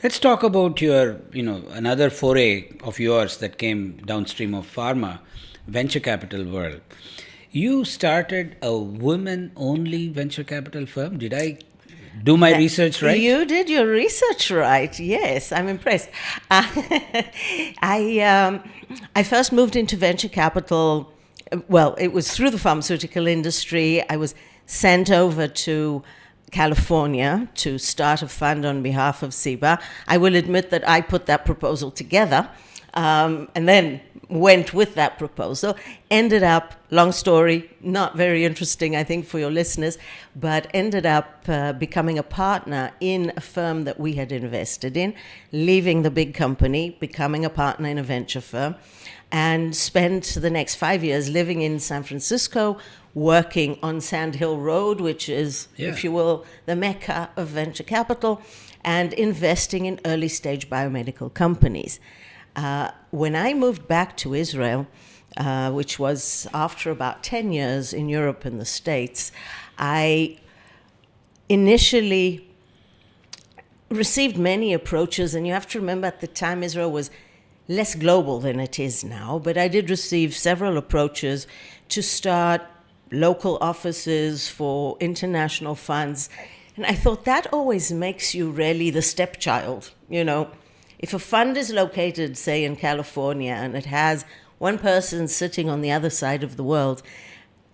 Let's talk about your, another foray of yours that came downstream of pharma, venture capital world. You started a women-only venture capital firm. Did I do my research right? You did your research right. Yes, I'm impressed. I first moved into venture capital. Well, it was through the pharmaceutical industry. I was sent over to California to start a fund on behalf of SIBA. I will admit that I put that proposal together, and then went with that proposal. Ended up, long story, not very interesting, I think, for your listeners, but ended up becoming a partner in a firm that we had invested in, leaving the big company, becoming a partner in a venture firm, and spent the next 5 years living in San Francisco, working on Sand Hill Road, which is, if you will, the mecca of venture capital, and investing in early stage biomedical companies. When I moved back to Israel, which was after about 10 years in Europe and the States, I initially received many approaches, and you have to remember at the time Israel was less global than it is now, but I did receive several approaches to start local offices for international funds. And I thought that always makes you really the stepchild, If a fund is located, say, in California, and it has one person sitting on the other side of the world,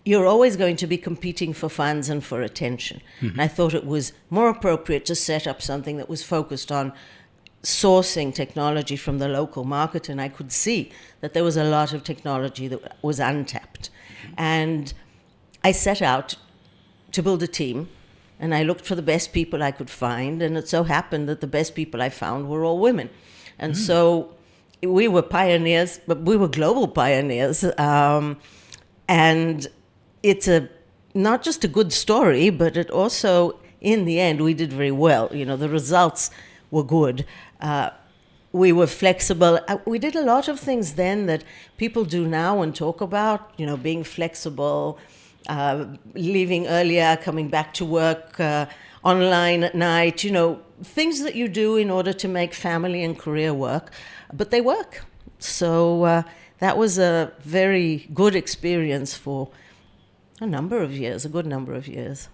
you're always going to be competing for funds and for attention. Mm-hmm. And I thought it was more appropriate to set up something that was focused on sourcing technology from the local market, and I could see that there was a lot of technology that was untapped. Mm-hmm. And I set out to build a team, and I looked for the best people I could find, and it so happened that the best people I found were all women. And so we were pioneers, but we were global pioneers. And it's not just a good story, but it also, in the end, we did very well. The results were good. We were flexible. We did a lot of things then that people do now and talk about, being flexible, leaving earlier, coming back to work online at night, things that you do in order to make family and career work, but they work. So that was a very good experience for a good number of years.